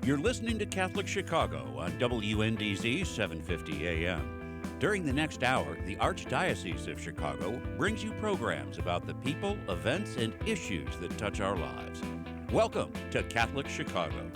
You're listening to Catholic Chicago on WNDZ 750 AM. During the next hour, the Archdiocese of Chicago brings you programs about the people, events, and issues that touch our lives. Welcome to Catholic Chicago.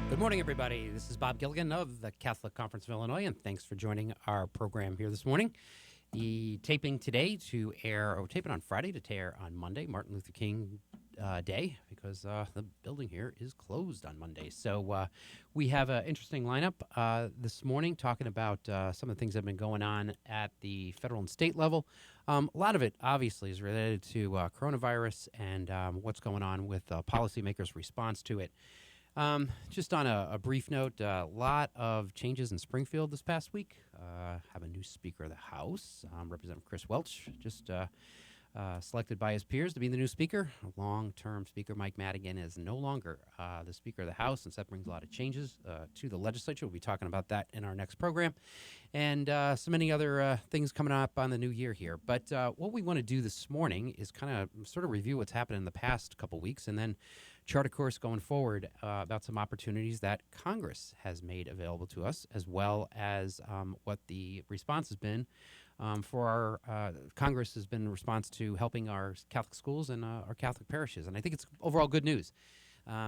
Good morning, everybody. This is Bob Gilligan of the Catholic Conference of Illinois, and thanks for joining our program here this morning. The taping today to air, or taping on Friday to air on Monday, Martin Luther King Day, because the building here is closed on Monday. So we have an interesting lineup this morning talking about some of the things that have been going on at the federal and state level. A lot of it, obviously, is related to coronavirus and what's going on with policymakers' response to it. Just on a brief note, a lot of changes in Springfield this past week. Have a new Speaker of the House, Representative Chris Welch, just selected by his peers to be the new Speaker. Long-term Speaker Mike Madigan is no longer the Speaker of the House, and so that brings a lot of changes to the legislature. We'll be talking about that in our next program, and so many other things coming up on the new year here. But what we want to do this morning is kind of sort of review what's happened in the past couple weeks, and then chart a course going forward about some opportunities that Congress has made available to us, as well as what the response has been for our Congress has been in response to helping our Catholic schools and our Catholic parishes. And I think it's overall good news.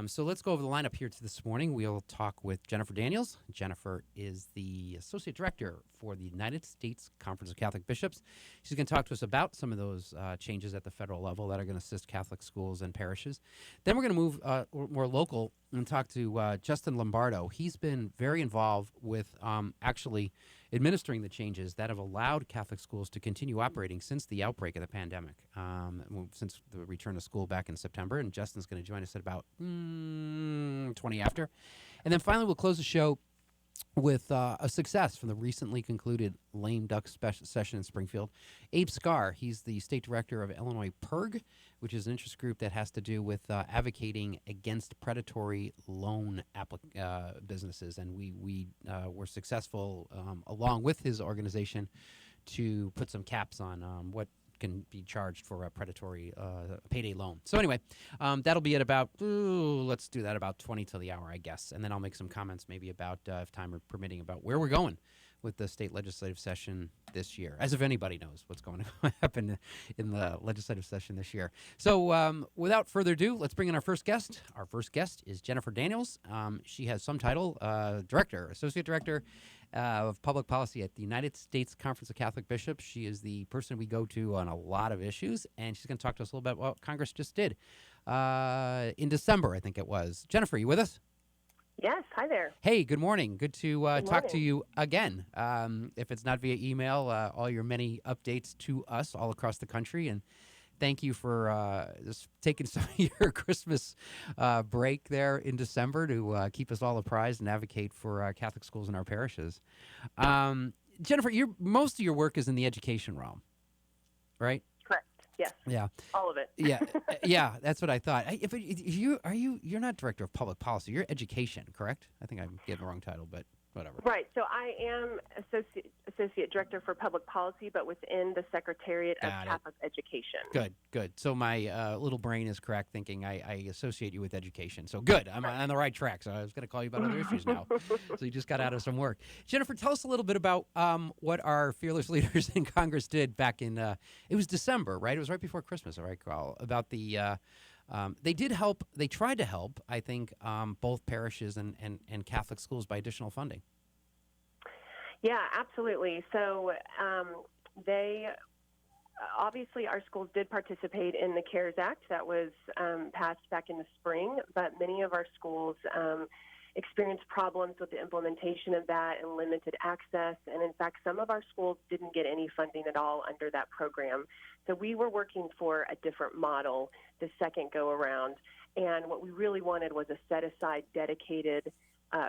So let's go over the lineup here this morning. We'll talk with Jennifer Daniels. Jennifer is the Associate Director for the United States Conference of Catholic Bishops. She's going to talk to us about some of those changes at the federal level that are going to assist Catholic schools and parishes. Then we're going to move more local and talk to Justin Lombardo. He's been very involved with actually administering the changes that have allowed Catholic schools to continue operating since the outbreak of the pandemic, since the return to school back in September. And Justin's going to join us at about 20 after. And then finally, we'll close the show with a success from the recently concluded lame duck session in Springfield. Abe Scarr, he's the state director of Illinois PIRG, which is an interest group that has to do with advocating against predatory loan businesses. And we were successful, along with his organization, to put some caps on what can be charged for a predatory payday loan. So anyway, that'll be at about, let's do that about 20 till the hour, I guess. And then I'll make some comments maybe about, if time permitting, about where we're going with the state legislative session this year, as if anybody knows what's going to happen in the legislative session this year. So without further ado, let's bring in our first guest. Our first guest is Jennifer Daniels. She has some title, Associate Director of Public Policy at the United States Conference of Catholic Bishops. She is the person we go to on a lot of issues, and she's going to talk to us a little bit about what Congress just did in December, I think it was. Jennifer, are you with us? Yes, hi there. Hey, good morning. Good to talk to you again. If it's not via email, all your many updates to us all across the country. And thank you for just taking some of your Christmas break there in December to keep us all apprised and advocate for Catholic schools in our parishes. Jennifer, most of your work is in the education realm, right? Correct. Yes. Yeah. All of it. Yeah, that's what I thought. You're not director of public policy. You're education, correct? I think I'm getting the wrong title, but whatever. Right. So I am associate director for public policy, but within the Secretariat of Catholic Education. Good. So my little brain is correct, thinking I associate you with education. So good. I'm on the right track. So I was going to call you about other issues now. So you just got out of some work. Jennifer, tell us a little bit about what our fearless leaders in Congress did back in, it was December, right? It was right before Christmas, if I recall, about the they did help. They tried to help, I think, both parishes and Catholic schools by additional funding. Yeah, absolutely. So they obviously, our schools did participate in the CARES Act that was passed back in the spring, but many of our schools experienced problems with the implementation of that and limited access. And in fact, some of our schools didn't get any funding at all under that program. So we were working for a different model the second go around. And what we really wanted was a set-aside, dedicated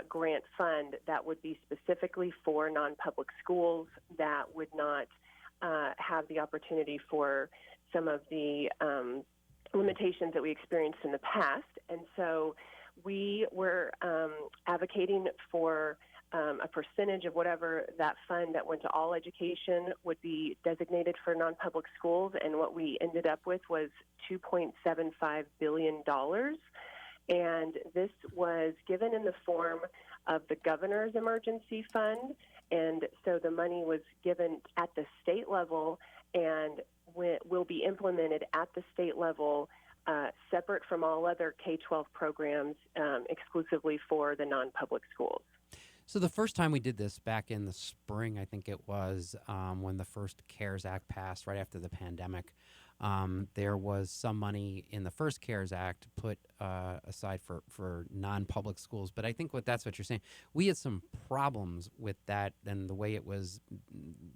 grant fund that would be specifically for non-public schools that would not have the opportunity for some of the limitations that we experienced in the past. And so we were advocating for a percentage of whatever that fund that went to all education would be designated for non-public schools. And what we ended up with was $2.75 billion. And this was given in the form of the governor's emergency fund. And so the money was given at the state level and will be implemented at the state level, separate from all other K-12 programs, exclusively for the non-public schools. So the first time we did this back in the spring, I think it was, when the first CARES Act passed right after the pandemic, there was some money in the first CARES Act put aside for non-public schools. But I think that's what you're saying. We had some problems with that and the way it was,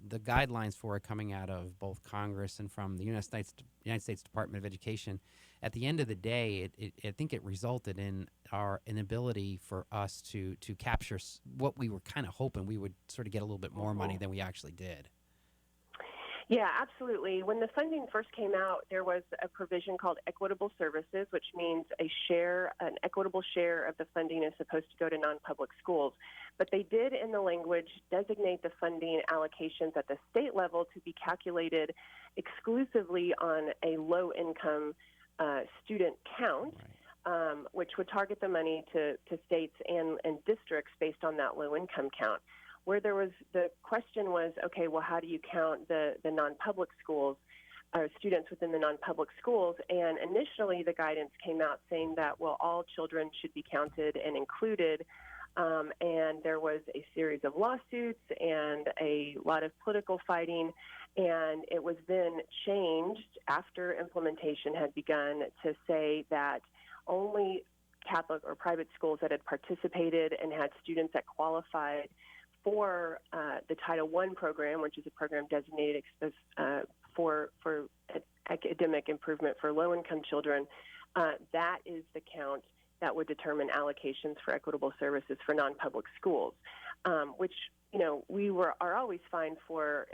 the guidelines for it coming out of both Congress and from the United States Department of Education. At the end of the day, I think it resulted in our inability for us to capture what we were kind of hoping we would sort of get a little bit more money than we actually did. Yeah, absolutely. When the funding first came out, there was a provision called equitable services, which means an equitable share of the funding is supposed to go to non-public schools. But they did, in the language, designate the funding allocations at the state level to be calculated exclusively on a low-income student count, which would target the money to states and districts based on that low-income count. Where there was the question was, okay, well, how do you count the non-public schools, students within the non-public schools? And initially the guidance came out saying that, well, all children should be counted and included. And there was a series of lawsuits and a lot of political fighting. And it was then changed after implementation had begun to say that only Catholic or private schools that had participated and had students that qualified for the Title I program, which is a program designated for academic improvement for low-income children, that is the count that would determine allocations for equitable services for non-public schools, which, we are always fine for,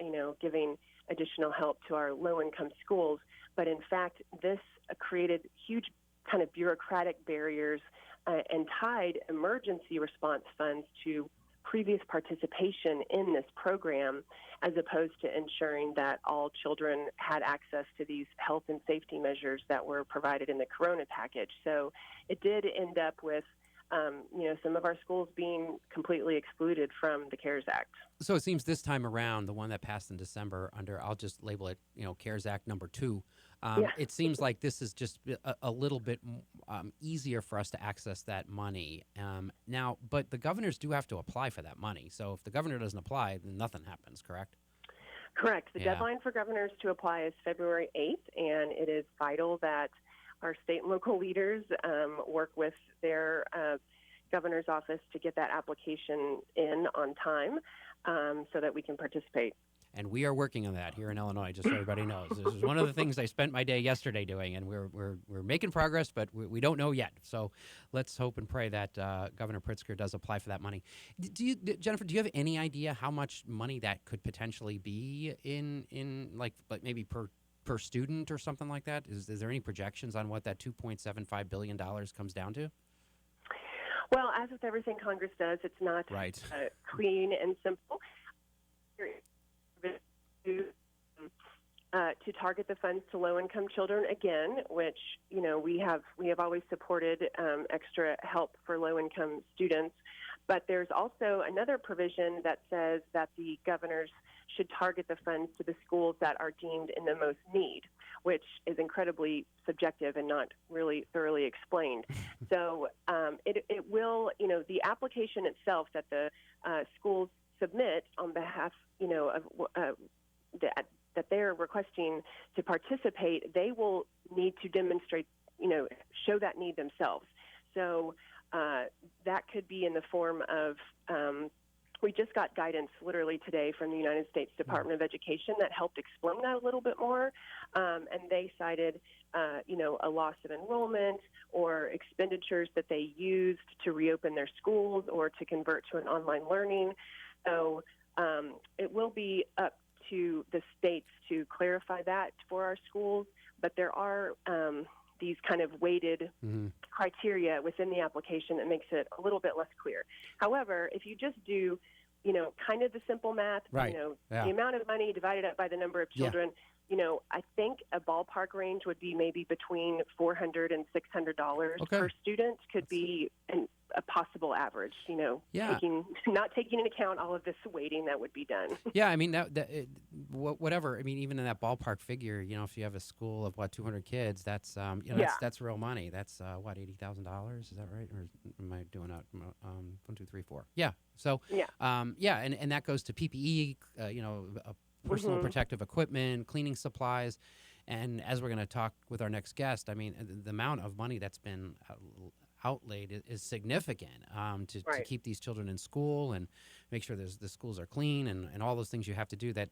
giving additional help to our low-income schools. But in fact, this created huge kind of bureaucratic barriers and tied emergency response funds to previous participation in this program, as opposed to ensuring that all children had access to these health and safety measures that were provided in the Corona package. So it did end up with, some of our schools being completely excluded from the CARES Act. So it seems this time around, the one that passed in December under, I'll just label it, CARES Act number 2, it seems like this is just a little bit easier for us to access that money. Now, but the governors do have to apply for that money. So if the governor doesn't apply, then nothing happens, correct? Correct. The deadline for governors to apply is February 8th, and it is vital that our state and local leaders work with their governor's office to get that application in on time so that we can participate. And we are working on that here in Illinois, just so everybody knows. This is one of the things I spent my day yesterday doing, and we're making progress, but we don't know yet. So let's hope and pray that Governor Pritzker does apply for that money. Jennifer, do you have any idea how much money that could potentially be in like maybe per student or something like that? Is there any projections on what that $2.75 billion comes down to? Well, as with everything Congress does, it's not clean and simple. To target the funds to low-income children again, which we have always supported extra help for low-income students. But there's also another provision that says that the governors should target the funds to the schools that are deemed in the most need, which is incredibly subjective and not really thoroughly explained. So it will, the application itself that the schools submit on behalf, of that they're requesting to participate, they will need to demonstrate, show that need themselves. So that could be in the form of we just got guidance literally today from the United States Department of Education that helped explain that a little bit more. And they cited, a loss of enrollment or expenditures that they used to reopen their schools or to convert to an online learning. So it will be up to the states to clarify that for our schools, but there are these kind of weighted criteria within the application that makes it a little bit less clear. However, if you just do, kind of the simple math, Right. The amount of money divided up by the number of children, I think a ballpark range would be maybe between $400 and $600 per student could be a possible average, not taking into account all of this weighting that would be done. Yeah, I mean, whatever. I mean, even in that ballpark figure, if you have a school of 200 kids, that's that's real money. That's $80,000. Is that right? Or am I doing that? 1, 2, 3, 4. Yeah. So and that goes to PPE, personal protective equipment, cleaning supplies. And as we're going to talk with our next guest, I mean, the amount of money that's been outlaid is significant to keep these children in school and make sure the schools are clean and all those things you have to do that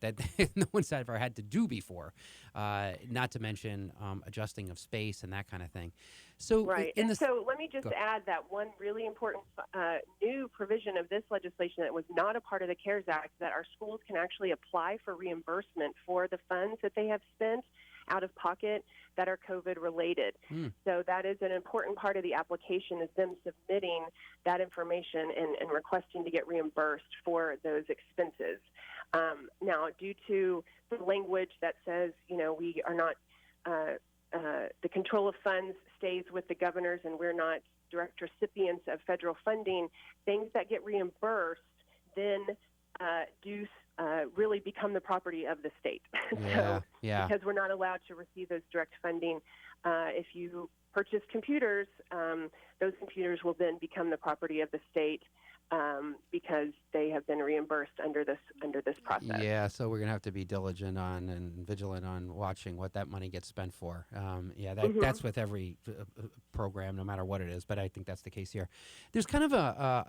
no one's ever had to do before, not to mention adjusting of space and that kind of thing. So, so let me just add that one really important new provision of this legislation that was not a part of the CARES Act, that our schools can actually apply for reimbursement for the funds that they have spent out of pocket that are COVID related. So that is an important part of the application, is them submitting that information and requesting to get reimbursed for those expenses. Now, due to the language that says, we are not, the control of funds stays with the governors and we're not direct recipients of federal funding, things that get reimbursed then do really become the property of the state. Because we're not allowed to receive those direct funding. If you purchase computers, those computers will then become the property of the state because they have been reimbursed under this process. Yeah, so we're going to have to be diligent on and vigilant on watching what that money gets spent for. That's with every program, no matter what it is, but I think that's the case here. There's kind of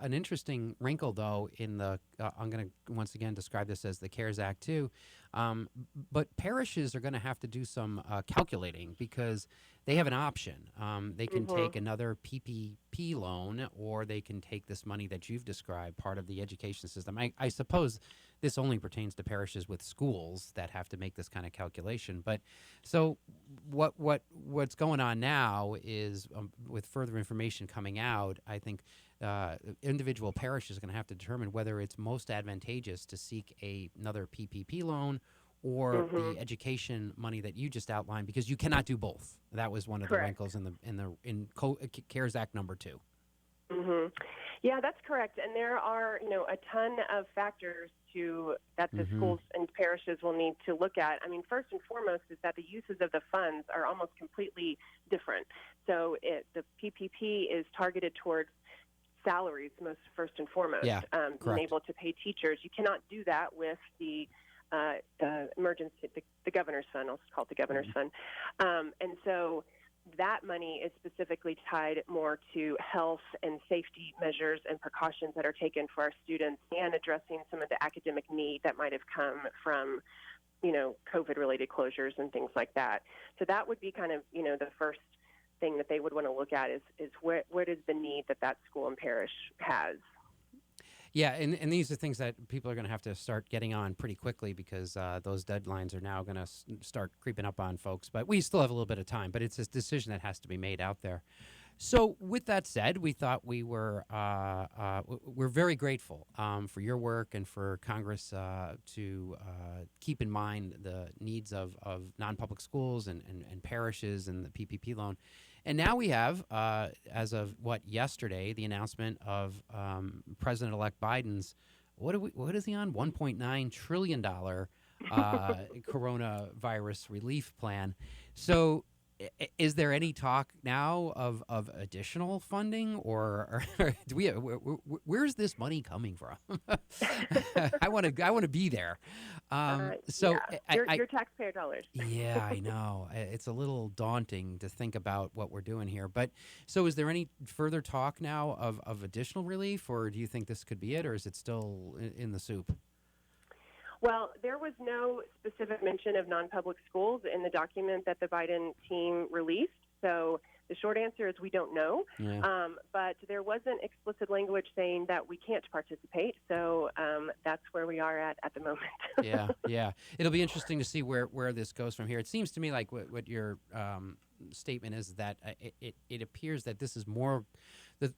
an interesting wrinkle, though, in the I'm going to once again describe this as the CARES Act, too. But parishes are going to have to do some calculating because they have an option. They can take another PPP loan, or they can take this money that you've described, part of the education system. I suppose this only pertains to parishes with schools that have to make this kind of calculation. But so what's going on now is with further information coming out, I think individual parishes are going to have to determine whether it's most advantageous to seek another PPP loan or the education money that you just outlined, because you cannot do both. That was one of the wrinkles in CARES Act number 2. Yeah, that's correct. And there are, a ton of factors that the schools and parishes will need to look at. I mean, first and foremost is that the uses of the funds are almost completely different. So the PPP is targeted towards salaries, first and foremost, being able to pay teachers. You cannot do that with the emergency, the governor's fund. I'll just call it the governor's fund. And so that money is specifically tied more to health and safety measures and precautions that are taken for our students and addressing some of the academic need that might have come from, COVID-related closures and things like that. So that would be kind of, the first thing that they would want to look at is what is the need that school and parish has. Yeah, and these are things that people are going to have to start getting on pretty quickly because those deadlines are now going to start creeping up on folks. But we still have a little bit of time, but it's a decision that has to be made out there. So with that said, we thought we're very grateful for your work and for Congress to keep in mind the needs of non-public schools and parishes and the PPP loan. And now we have, as of yesterday, the announcement of President-elect Biden's, what is he on? $1.9 trillion coronavirus relief plan. So is there any talk now of additional funding, or do we? Where's this money coming from? I want to be there. Your taxpayer dollars. Yeah, I know. It's a little daunting to think about what we're doing here. But so, is there any further talk now of additional relief, or do you think this could be it, or is it still in the soup? Well, there was no specific mention of non-public schools in the document that the Biden team released. So the short answer is we don't know. Yeah. But there wasn't explicit language saying that we can't participate. So that's where we are at the moment. Yeah. It'll be interesting to see where this goes from here. It seems to me like what your statement is that it appears that this is more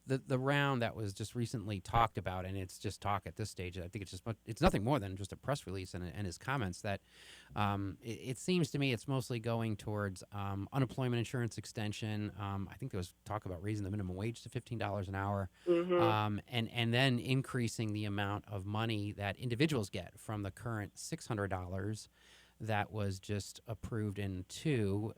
the round that was just recently talked about, and it's just talk at this stage. I think it's nothing more than just a press release and his comments that it seems to me it's mostly going towards unemployment insurance extension. I think there was talk about raising the minimum wage to $15 an hour, and then increasing the amount of money that individuals get from the current $600 that was just approved in two.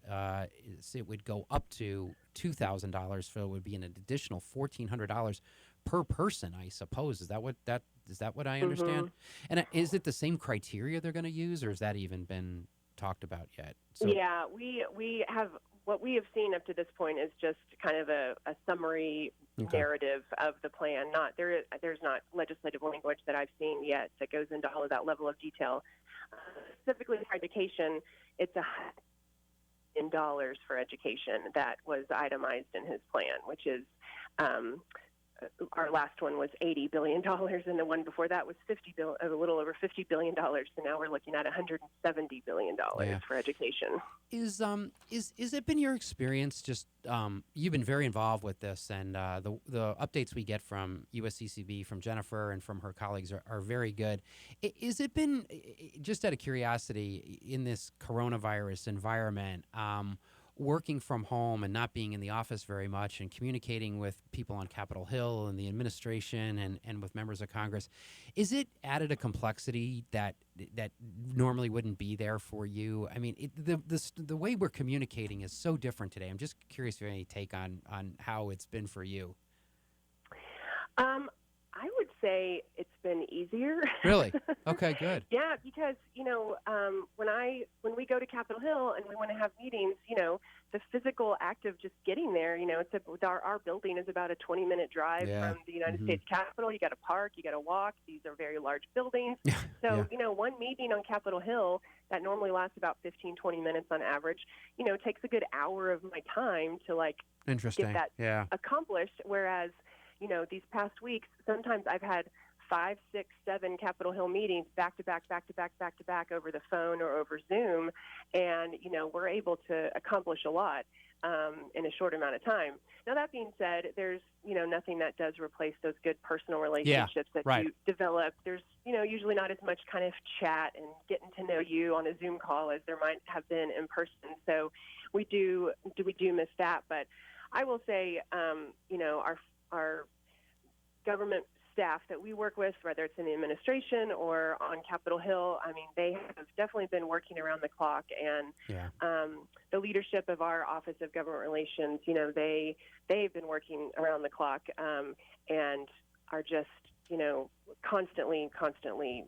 It would go up to $2,000, so it would be an additional $1,400 per person, I suppose. Is that what I understand? And is it the same criteria they're going to use, or has that even been talked about yet? So, yeah, we have. What we have seen up to this point is just kind of a summary narrative of the plan. There's not legislative language that I've seen yet that goes into all of that level of detail. Specifically for education, it's $1 billion for education that was itemized in his plan, which is our last one was $80 billion, and the one before that was a little over $50 billion. So now we're looking at $170 billion for education. Is it been your experience? Just you've been very involved with this, and the updates we get from USCCB, from Jennifer, and from her colleagues are very good. Is it been, just out of curiosity, in this coronavirus environment, working from home and not being in the office very much and communicating with people on Capitol Hill and the administration and with members of Congress, is it added a complexity that normally wouldn't be there for you? I mean, the way we're communicating is so different today. I'm just curious if you have any take on how it's been for you. I would say it's been easier. Really? Okay, good. Yeah, because, when we go to Capitol Hill and we want to have meetings, the physical act of just getting there, our building is about a 20-minute drive from the United States Capitol. You got to park, you got to walk. These are very large buildings. So, one meeting on Capitol Hill that normally lasts about 15, 20 minutes on average, takes a good hour of my time to get that accomplished. Whereas, these past weeks, sometimes I've had 5, 6, 7 Capitol Hill meetings back to back over the phone or over Zoom, and we're able to accomplish a lot in a short amount of time. Now, that being said, there's nothing that does replace those good personal relationships that you develop. There's usually not as much kind of chat and getting to know you on a Zoom call as there might have been in person. So we do miss that, but I will say our government staff that we work with, whether it's in the administration or on Capitol Hill, I mean, they have definitely been working around the clock. And the leadership of our Office of Government Relations, they've been working around the clock and are just, constantly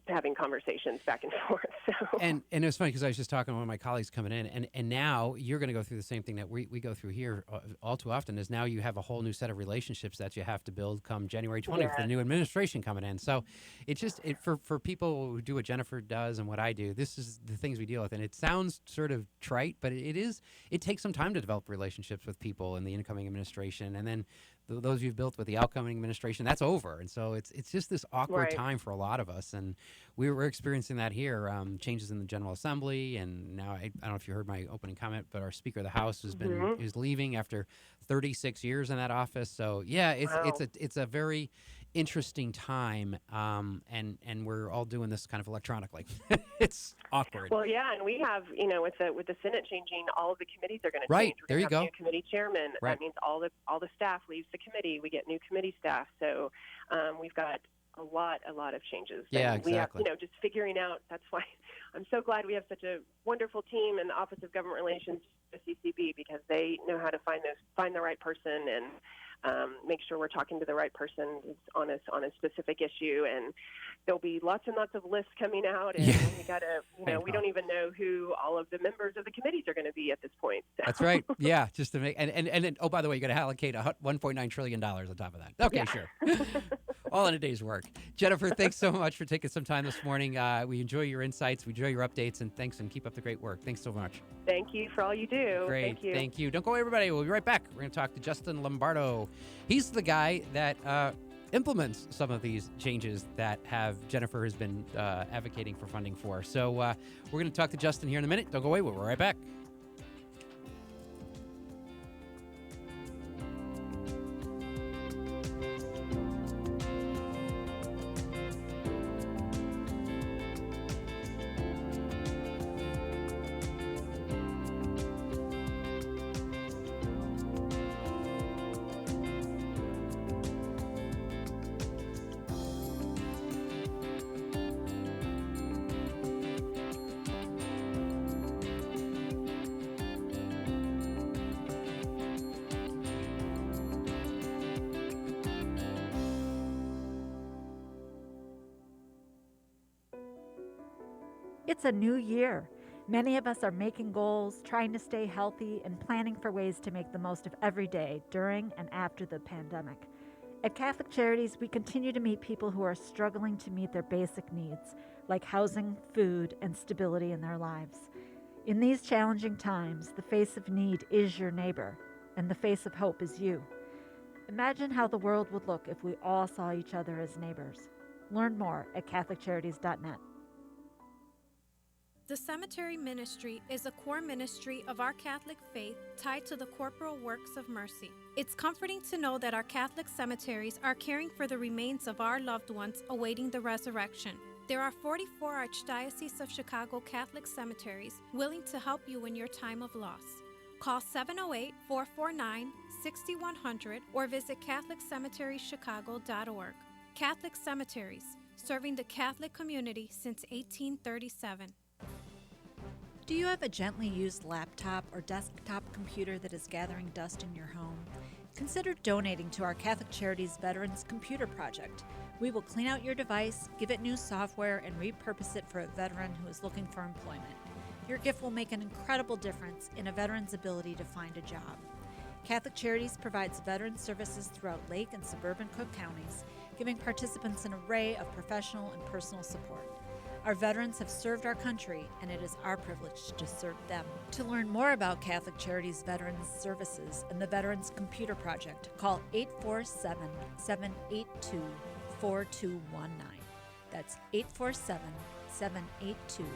having conversations back and forth. So. And it was funny because I was just talking to one of my colleagues coming in, and now you're going to go through the same thing that we go through here all too often, is now you have a whole new set of relationships that you have to build come January 20th, the new administration coming in. So it's just, for people who do what Jennifer does and what I do, this is the things we deal with. And it sounds sort of trite, but it takes some time to develop relationships with people in the incoming administration. And then those you've built with the outgoing administration, that's over. And so it's just this awkward time for a lot of us. And we're experiencing that here, changes in the General Assembly. And now, I don't know if you heard my opening comment, but our Speaker of the House is leaving after 36 years in that office. So, it's a very interesting time, and we're all doing this kind of electronically. It's awkward. Well, yeah, and we have, with the Senate changing, all of the committees are going to change. Right, We're there you go. New committee chairman. Right. That means all the staff leaves the committee. We get new committee staff. So we've got a lot of changes. Yeah, and exactly. We have, just figuring out. That's why I'm so glad we have such a wonderful team in the Office of Government Relations, USCCB, because they know how to find the right person and make sure we're talking to the right person on a specific issue. And there'll be lots and lots of lists coming out, and we got to, we don't even know who all of the members of the committees are going to be at this point. So. That's right. Yeah, just to make and then, oh, by the way, you got to allocate $1.9 trillion on top of that. Okay, sure. All in a day's work. Jennifer, thanks so much for taking some time this morning. We enjoy your insights. We enjoy your updates, and thanks, and keep up the great work. Thanks so much. Thank you for all you do. Great. Thank you. Don't go away, everybody. We'll be right back. We're going to talk to Justin Lombardo. He's the guy that implements some of these changes that Jennifer has been advocating for funding for. So we're going to talk to Justin here in a minute. Don't go away. We'll be right back. It's a new year. Many of us are making goals, trying to stay healthy, and planning for ways to make the most of every day during and after the pandemic. At Catholic Charities, we continue to meet people who are struggling to meet their basic needs, like housing, food, and stability in their lives. In these challenging times, the face of need is your neighbor, and the face of hope is you. Imagine how the world would look if we all saw each other as neighbors. Learn more at CatholicCharities.net. The cemetery ministry is a core ministry of our Catholic faith tied to the corporal works of mercy. It's comforting to know that our Catholic cemeteries are caring for the remains of our loved ones awaiting the resurrection. There are 44 Archdiocese of Chicago Catholic cemeteries willing to help you in your time of loss. Call 708-449-6100 or visit CatholicCemeteriesChicago.org. Catholic Cemeteries, serving the Catholic community since 1837. Do you have a gently used laptop or desktop computer that is gathering dust in your home? Consider donating to our Catholic Charities Veterans Computer Project. We will clean out your device, give it new software, and repurpose it for a veteran who is looking for employment. Your gift will make an incredible difference in a veteran's ability to find a job. Catholic Charities provides veteran services throughout Lake and suburban Cook counties, giving participants an array of professional and personal support. Our veterans have served our country, and it is our privilege to serve them. To learn more about Catholic Charities Veterans Services and the Veterans Computer Project, call 847-782-4219. That's 847-782-4219.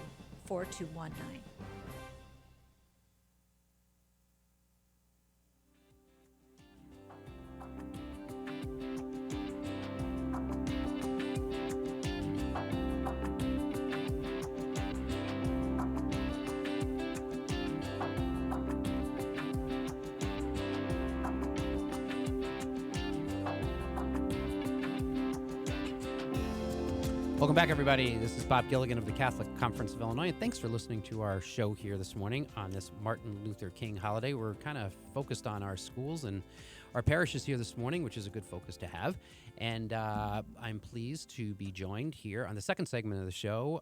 Welcome back, everybody. This is Bob Gilligan of the Catholic Conference of Illinois, and thanks for listening to our show here this morning on this Martin Luther King holiday. We're kind of focused on our schools and our parishes here this morning, which is a good focus to have. And I'm pleased to be joined here on the second segment of the show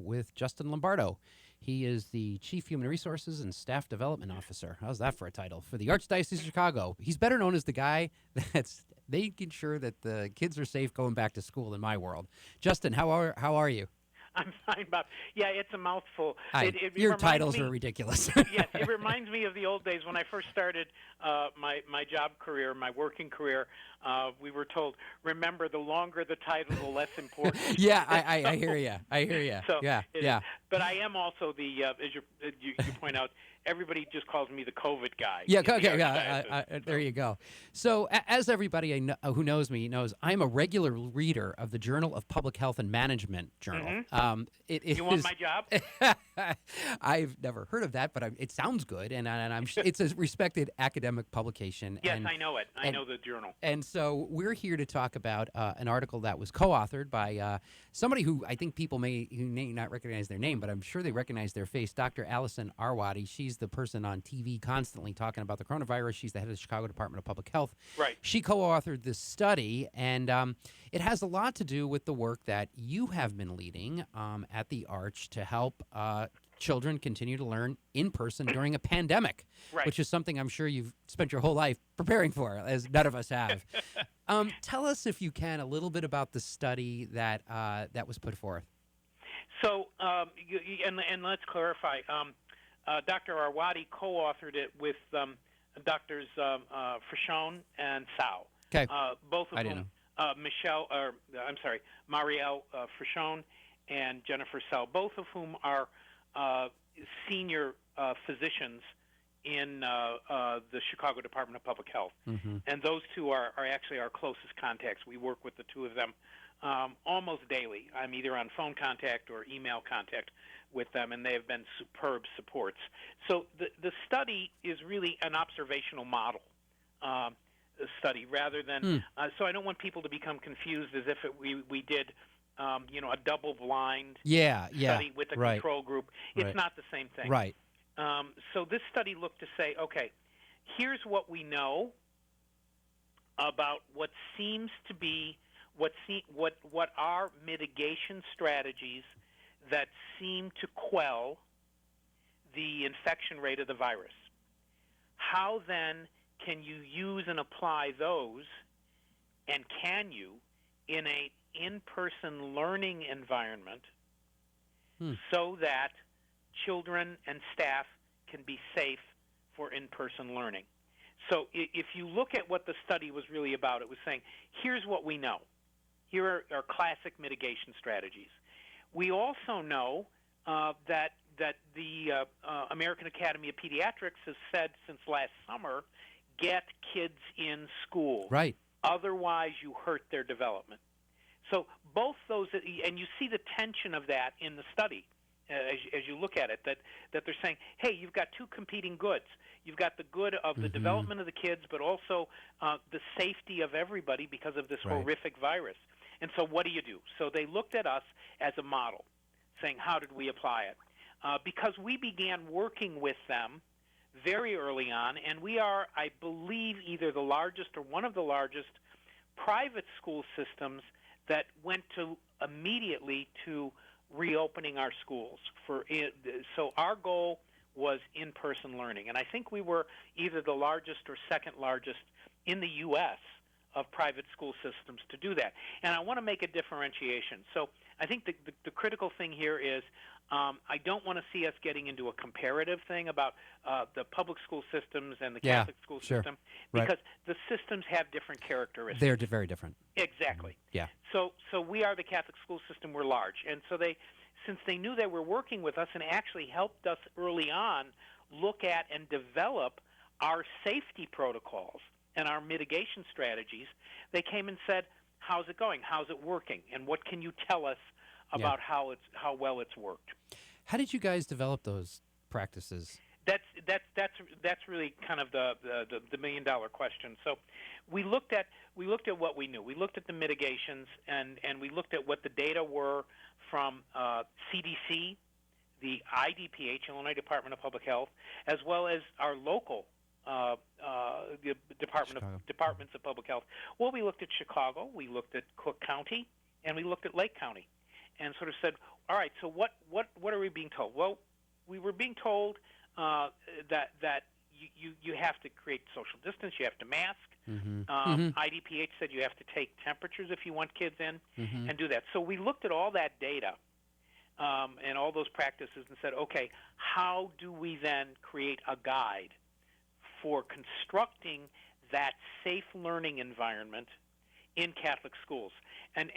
with Justin Lombardo. He is the Chief Human Resources and Staff Development Officer. How's that for a title? For the Archdiocese of Chicago. He's better known as the guy that's making sure that the kids are safe going back to school in my world. Justin, how are you? I'm fine, Bob. Yeah, it's a mouthful. Your titles are ridiculous. Yes, it reminds me of the old days when I first started my job career, my working career. We were told, remember, the longer the title, the less important. Yeah, I hear you. So yeah. But I am also the, as you point out, everybody just calls me the COVID guy. Yeah, okay, there you go. So, as everybody who knows me knows, I'm a regular reader of the Journal of Public Health and Management Journal. Mm-hmm. You want my job? I've never heard of that, but it sounds good, and it's a respected academic publication. Yes, I know it. I know the journal. And so we're here to talk about an article that was co-authored by somebody who I think people may not recognize their name, but I'm sure they recognize their face, Dr. Allison Arwady. She's she's the person on TV constantly talking about the coronavirus. She's the head of the Chicago Department of Public Health. Right. She co-authored this study, and it has a lot to do with the work that you have been leading at the Arch to help children continue to learn in person during a pandemic, Right. which is something I'm sure you've spent your whole life preparing for, as none of us have. Tell us, if you can, a little bit about the study that was put forth. So, and let's clarify, Dr. Arwady co-authored it with Drs. Frashon and Sao. Okay. Both of I didn't whom, Marielle Frashon and Jennifer Sao, both of whom are senior physicians in the Chicago Department of Public Health. Mm-hmm. And those two are actually our closest contacts. We work with the two of them almost daily. I'm either on phone contact or email contact with them, and they have been superb supports. So the study is really an observational model study rather than so I don't want people to become confused as if we did a double-blind study with a control group. It's not the same thing. Right. So this study looked to say, okay, here's what we know about what seems to be what are mitigation strategies that seem to quell the infection rate of the virus. How then can you use and apply those, and can you, in a in-person learning environment so that children and staff can be safe for in-person learning? So if you look at what the study was really about, it was saying, here's what we know. Here are classic mitigation strategies. We also know that the American Academy of Pediatrics has said since last summer, get kids in school. Right. Otherwise, you hurt their development. So both those, and you see the tension of that in the study as you look at it, that they're saying, hey, you've got two competing goods. You've got the good of the development of the kids, but also the safety of everybody because of this horrific virus. And so what do you do? So they looked at us as a model, saying, how did we apply it? Because we began working with them very early on, and we are, I believe, either the largest or one of the largest private school systems that went to immediately to reopening our schools. So our goal was in-person learning, and I think we were either the largest or second largest in the U.S. of private school systems to do that. And I want to make a differentiation. So I think the critical thing here is I don't want to see us getting into a comparative thing about the public school systems and the Catholic school system, because the systems have different characteristics. They're very different. Exactly. Yeah. So we are the Catholic school system. We're large. And so since they knew they were working with us and actually helped us early on look at and develop our safety protocols and our mitigation strategies, they came and said, how's it going? How's it working? And what can you tell us about how well it's worked? How did you guys develop those practices? That's really kind of the million-dollar question. So we looked at what we knew. We looked at the mitigations, and we looked at what the data were from CDC, the IDPH, Illinois Department of Public Health, as well as our local the departments of public health. Well, we looked at Chicago, we looked at Cook County, and we looked at Lake County, and sort of said, all right, so what are we being told? Well, we were being told that you have to create social distance, you have to mask. IDPH said you have to take temperatures if you want kids in and do that. So we looked at all that data and all those practices and said, okay, how do we then create a guide for constructing that safe learning environment in Catholic schools? And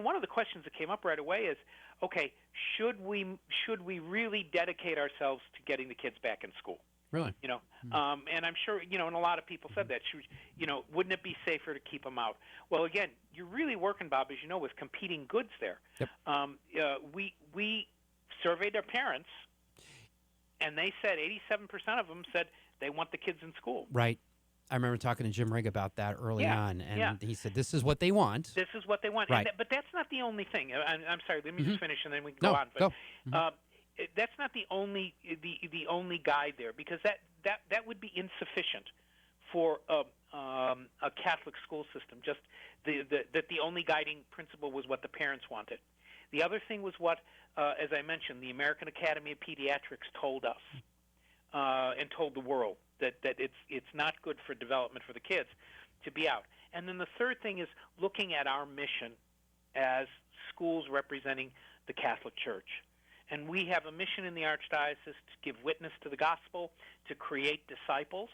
one of the questions that came up right away is, okay, should we really dedicate ourselves to getting the kids back in school? Really? And I'm sure, and a lot of people said that, wouldn't it be safer to keep them out? Well, again, you're really working, Bob, as you know, with competing goods there. Yep. We surveyed our parents, and they said 87% of them said they want the kids in school. Right. I remember talking to Jim Rigg about that early on, and he said, this is what they want. This is what they want. Right. But that's not the only thing. I'm sorry, let me just finish, and then we can go on. But go. that's not the only guide there, because that would be insufficient for a Catholic school system. Just that the only guiding principle was what the parents wanted. The other thing was what, as I mentioned, the American Academy of Pediatrics told us and told the world that it's not good for development for the kids to be out. And then the third thing is looking at our mission as schools representing the Catholic Church. And we have a mission in the Archdiocese to give witness to the gospel, to create disciples.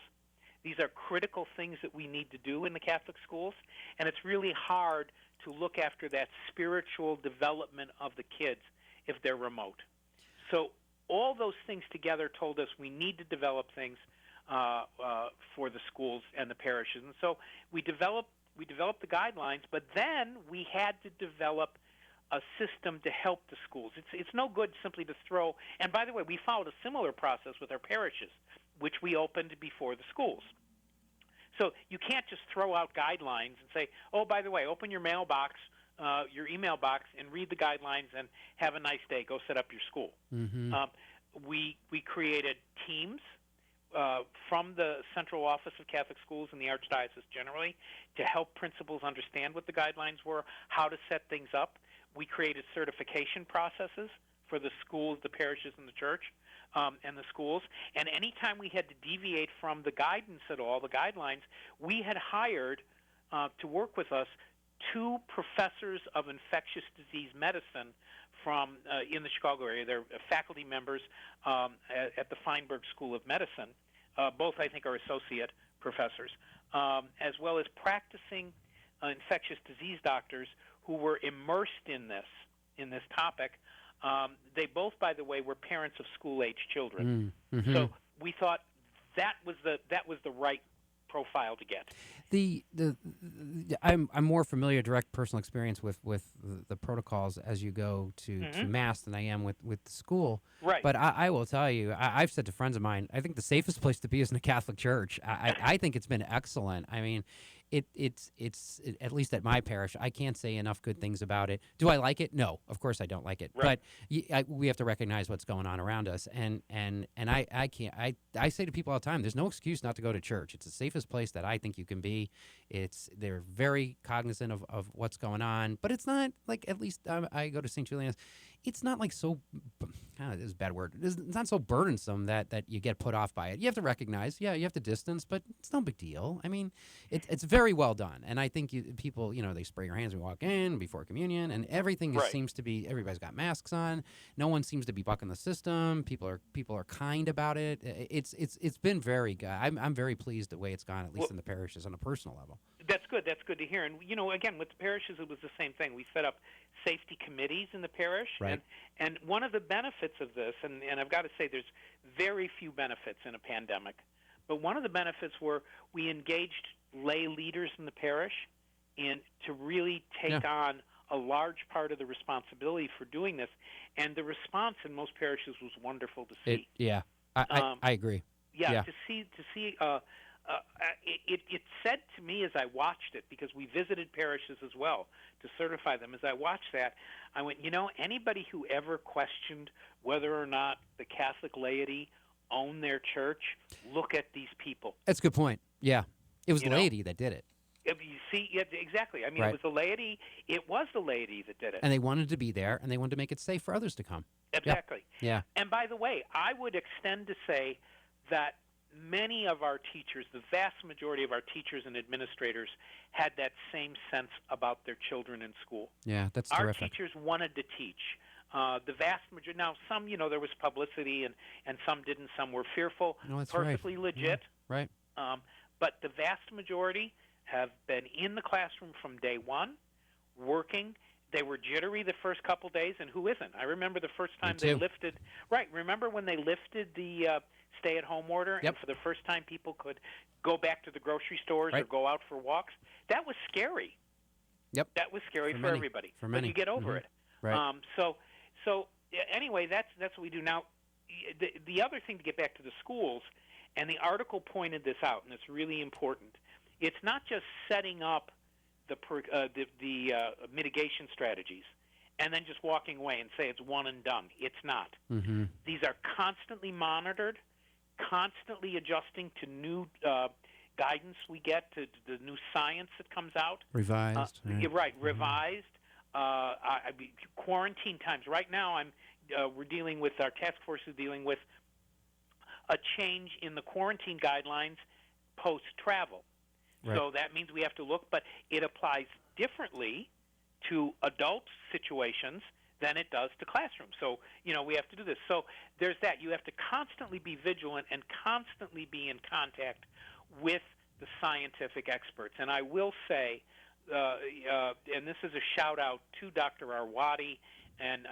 These are critical things that we need to do in the Catholic schools, and it's really hard to look after that spiritual development of the kids if they're remote. So all those things together told us we need to develop things for the schools and the parishes. And so we developed the guidelines, but then we had to develop a system to help the schools. It's no good simply to throw, and by the way, we followed a similar process with our parishes, which we opened before the schools. So you can't just throw out guidelines and say, oh, by the way, open your mailbox, your email box, and read the guidelines and have a nice day. Go set up your school. Mm-hmm. We created teams from the Central Office of Catholic Schools and the Archdiocese generally to help principals understand what the guidelines were, how to set things up. We created certification processes for the schools, the parishes, and the church, and the schools. And anytime we had to deviate from the guidance at all, the guidelines, we had hired to work with us 2 professors of infectious disease medicine from in the Chicago area. They're faculty members at the Feinberg School of Medicine. Both, I think, are associate professors, as well as practicing infectious disease doctors who were immersed in this topic. They both, by the way, were parents of school-age children. Mm-hmm. So we thought that was the right profile to get. I'm more familiar, direct personal experience with the protocols as you go to Mass than I am with the school. Right. But I will tell you, I've said to friends of mine, I think the safest place to be is in the Catholic Church. I think it's been excellent. I mean, it's at least at my parish, I can't say enough good things about it. Do I like it? No, of course I don't like it. Right. But we have to recognize what's going on around us, and I can't. I say to people all the time, there's no excuse not to go to church. It's the safest place that I think you can be. They're very cognizant of what's going on, but it's not like, at least I go to St. Julian's. It's not like so, this is a bad word. It's not so burdensome that you get put off by it. You have to recognize, you have to distance, but it's no big deal. I mean, it's very well done. And I think people, they spray your hands when you walk in before communion, and everything Right. seems to be, everybody's got masks on. No one seems to be bucking the system. People are kind about it. It's been very good. I'm very pleased the way it's gone, at least in the parishes on a personal level. That's good. That's good to hear. And, again, with the parishes, it was the same thing. We set up safety committees in the parish. Right. And one of the benefits of this, and I've got to say there's very few benefits in a pandemic, but one of the benefits were we engaged lay leaders in the parish to really take on a large part of the responsibility for doing this. And the response in most parishes was wonderful to see. I agree. To see it said to me as I watched it, because we visited parishes as well to certify them, as I watched that, I went, anybody who ever questioned whether or not the Catholic laity own their church, look at these people. That's a good point. Yeah. It was the laity that did it. You see, exactly. I mean, Right. It was the laity that did it. And they wanted to be there, and they wanted to make it safe for others to come. Exactly. Yeah. And by the way, I would extend to say that many of our teachers, the vast majority of our teachers and administrators, had that same sense about their children in school. Yeah, that's Our terrific. teachers wanted to teach. The vast majority. Now, some, there was publicity, and some didn't. Some were fearful. No, that's perfectly right. legit. Yeah, right. But the vast majority have been in the classroom from day one, working. They were jittery the first couple days, and who isn't? I remember the first time they lifted. Right. Remember when they lifted the stay-at-home order, and for the first time people could go back to the grocery stores or go out for walks? That was scary. Yep. That was scary for everybody. For many. But you get over it. Right. So anyway, that's what we do now. The other thing, to get back to the schools, and the article pointed this out, and it's really important. It's not just setting up the mitigation strategies and then just walking away and say it's one and done. It's not. Mm-hmm. These are constantly monitored, constantly adjusting to new guidance we get, to the new science that comes out. Revised. You're right, revised. Quarantine times. Right now, we're dealing with, our task force is dealing with a change in the quarantine guidelines post-travel. Right. So that means we have to look, but it applies differently to adult situations than it does to classrooms. So, we have to do this. So there's that. You have to constantly be vigilant and constantly be in contact with the scientific experts. And I will say, and this is a shout-out to Dr. Arwady and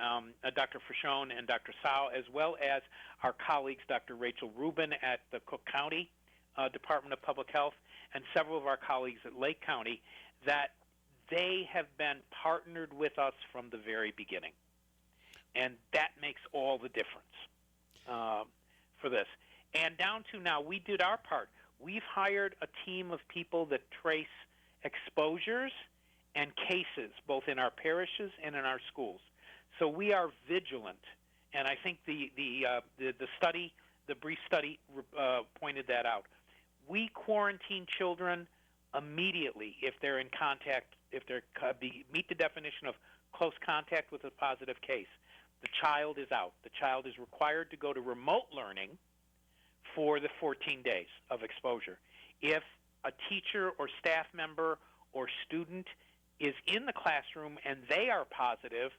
Dr. Frashone and Dr. Sao, as well as our colleagues, Dr. Rachel Rubin at the Cook County Department of Public Health and several of our colleagues at Lake County, that they have been partnered with us from the very beginning. And that makes all the difference for this. And down to now, we did our part. We've hired a team of people that trace exposures and cases, both in our parishes and in our schools. So we are vigilant, and I think the study, the brief study, pointed that out. We quarantine children immediately if they're in contact, if they meet the definition of close contact with a positive case. The child is out. The child is required to go to remote learning for the 14 days of exposure. If a teacher or staff member or student is in the classroom and they are positive,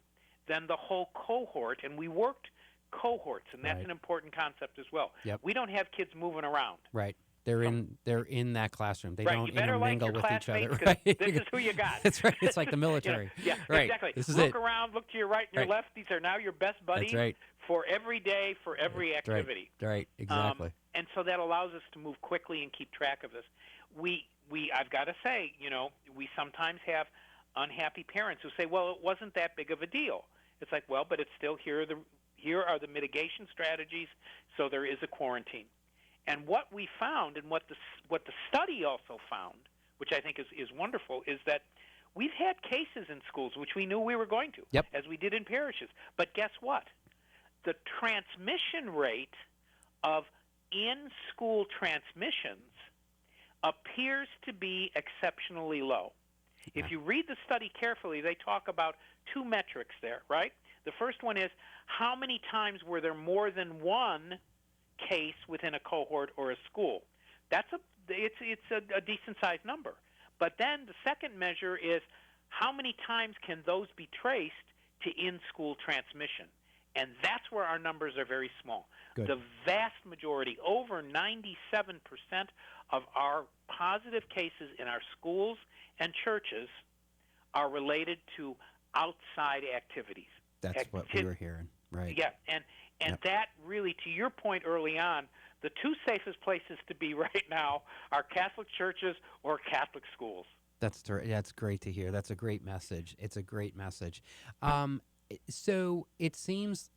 then the whole cohort, and we worked cohorts, and that's an important concept as well. Yep. We don't have kids moving around. Right. They're in that classroom. They don't You better like intermingle your with each other. classmates, Right. 'cause this is who you got. That's right. It's like the military. Yeah, right. Exactly. This is look it. around, look to your right and your left. These are now your best buddies That's right. for every day, for every activity. Right. Exactly. And so that allows us to move quickly and keep track of this. I've got to say, we sometimes have unhappy parents who say, well, it wasn't that big of a deal. It's like, well, but it's still here are the mitigation strategies, so there is a quarantine. And what we found, and what the study also found, which I think is wonderful, is that we've had cases in schools, which we knew we were going to, Yep. as we did in parishes. But guess what? The transmission rate of in-school transmissions appears to be exceptionally low. If you read the study carefully, they talk about two metrics there, right? The first one is, how many times were there more than one case within a cohort or a school? It's a decent-sized number. But then the second measure is, how many times can those be traced to in-school transmission? And that's where our numbers are very small. Good. The vast majority, over 97% of our positive cases in our schools and churches are related to outside activities. That's what we were hearing. Right. Yeah, and that really, to your point early on, the two safest places to be right now are Catholic churches or Catholic schools. That's great to hear. That's a great message. It's a great message. So it seems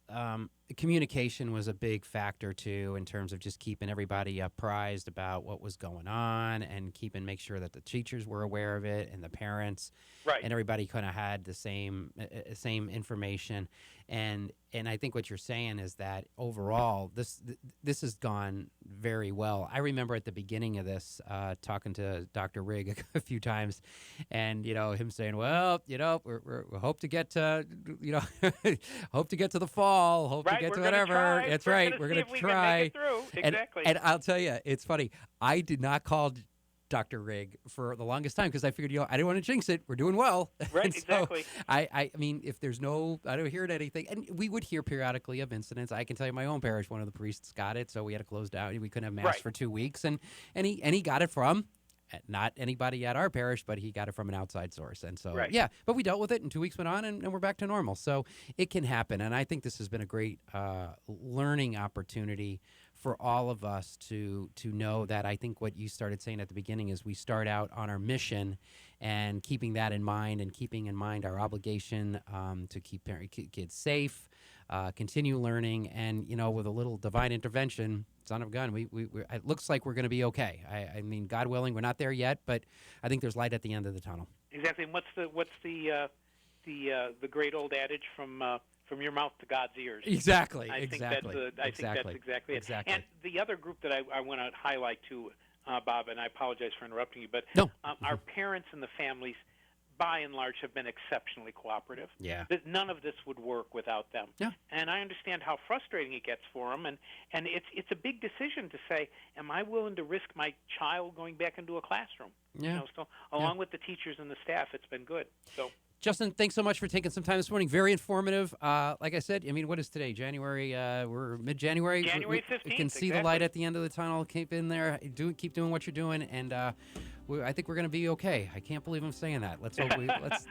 communication was a big factor, too, in terms of just keeping everybody apprised about what was going on and make sure that the teachers were aware of it and the parents. Right. And everybody kind of had the same information. And I think what you're saying is that overall, this has gone very well. I remember at the beginning of this talking to Dr. Rigg a few times, and him saying, "Well, we hope to get to hope to get to the fall, hope to get to whatever." Try. That's we're right. We're going to try. Make it through. Exactly. And I'll tell you, it's funny. I did not call Dr. Rigg for the longest time because I figured, I didn't want to jinx it. We're doing well. Right, and so exactly. I mean, if there's I don't hear anything. And we would hear periodically of incidents. I can tell you my own parish, one of the priests got it, so we had to close down. We couldn't have Mass for 2 weeks. And he got it from, not anybody at our parish, but he got it from an outside source. And so, yeah, but we dealt with it, and 2 weeks went on, and we're back to normal. So it can happen. And I think this has been a great learning opportunity for all of us to know that. I think what you started saying at the beginning is we start out on our mission and keeping that in mind, and keeping in mind our obligation to keep kids safe, continue learning, and with a little divine intervention, son of a gun, we it looks like we're going to be okay. I mean, God willing, we're not there yet, but I think there's light at the end of the tunnel. Exactly. And what's the the great old adage from your mouth to God's ears. Exactly. I think that's exactly it. Exactly. And the other group that I want to highlight too, Bob, and I apologize for interrupting you, but No. Our parents and the families, by and large, have been exceptionally cooperative. Yeah. None of this would work without them. Yeah. And I understand how frustrating it gets for them, and it's a big decision to say, am I willing to risk my child going back into a classroom? Yeah. So along with the teachers and the staff, it's been good. So. Justin, thanks so much for taking some time this morning. Very informative. Like I said, I mean, what is today? January. We're mid-January. January 15th. You can see the light at the end of the tunnel. Keep in there. Keep doing what you're doing, and I think we're going to be okay. I can't believe I'm saying that. Let's hope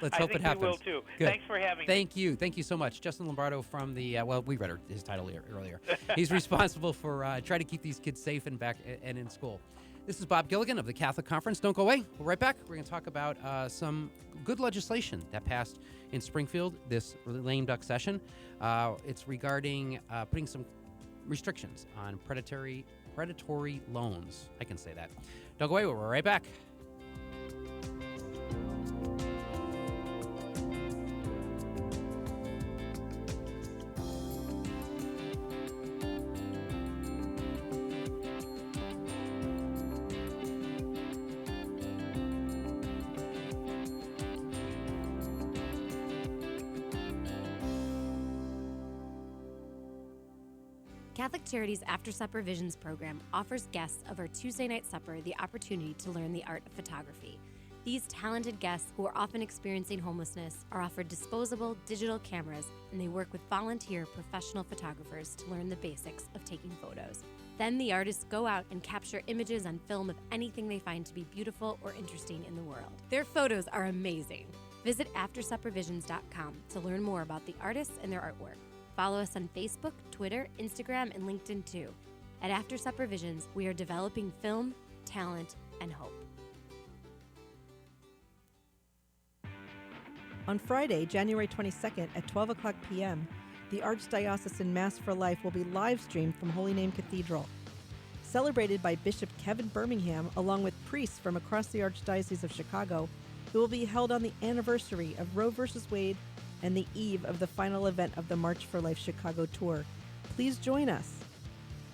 let's hope it happens. I think we will too. Good. Thanks for having me. Thank you so much, Justin Lombardo from the. We read his title earlier. He's responsible for trying to keep these kids safe and back and in school. This is Bob Gilligan of the Catholic Conference. Don't go away. We're right back. We're going to talk about some good legislation that passed in Springfield this lame duck session. It's regarding putting some restrictions on predatory loans. I can say that. Don't go away. We're right back. Catholic Charities After Supper Visions program offers guests of our Tuesday night supper the opportunity to learn the art of photography. These talented guests, who are often experiencing homelessness, are offered disposable digital cameras, and they work with volunteer professional photographers to learn the basics of taking photos. Then the artists go out and capture images on film of anything they find to be beautiful or interesting in the world. Their photos are amazing. Visit AfterSupperVisions.com to learn more about the artists and their artwork. Follow us on Facebook, Twitter, Instagram, and LinkedIn too. At After Supper Visions, we are developing film, talent, and hope. On Friday, January 22nd at 12 o'clock p.m., the Archdiocesan Mass for Life will be live-streamed from Holy Name Cathedral. Celebrated by Bishop Kevin Birmingham along with priests from across the Archdiocese of Chicago, it will be held on the anniversary of Roe v. Wade and the eve of the final event of the March for Life Chicago tour. Please join us.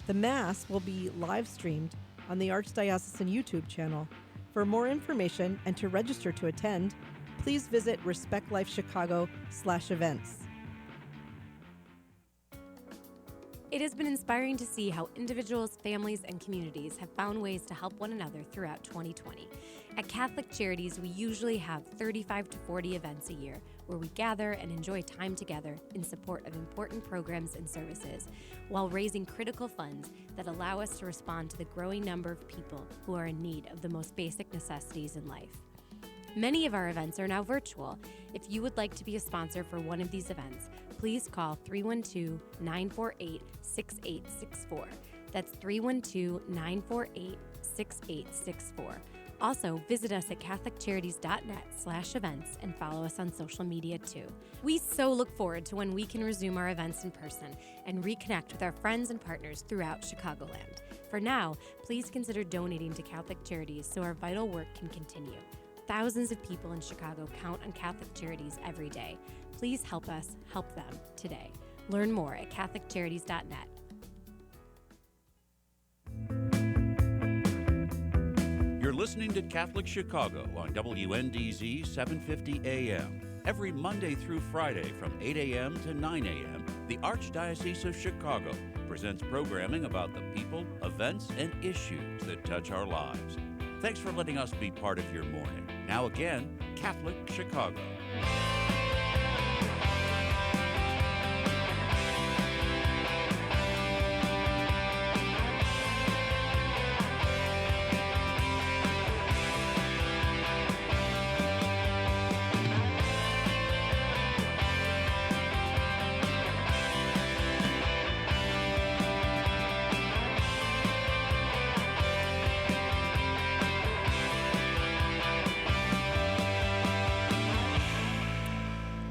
The Mass will be live-streamed on the Archdiocesan YouTube channel. For more information and to register to attend, please visit respectlifechicago.com/events. It has been inspiring to see how individuals, families, and communities have found ways to help one another throughout 2020. At Catholic Charities, we usually have 35 to 40 events a year where we gather and enjoy time together in support of important programs and services, while raising critical funds that allow us to respond to the growing number of people who are in need of the most basic necessities in life. Many of our events are now virtual. If you would like to be a sponsor for one of these events, please call 312-948-6864. That's 312-948-6864. Also, visit us at CatholicCharities.net/events and follow us on social media too. We so look forward to when we can resume our events in person and reconnect with our friends and partners throughout Chicagoland. For now, please consider donating to Catholic Charities so our vital work can continue. Thousands of people in Chicago count on Catholic Charities every day. Please help us help them today. Learn more at CatholicCharities.net. You're listening to Catholic Chicago on WNDZ 750 AM. Every Monday through Friday from 8 a.m. to 9 a.m., the Archdiocese of Chicago presents programming about the people, events, and issues that touch our lives. Thanks for letting us be part of your morning. Now again, Catholic Chicago.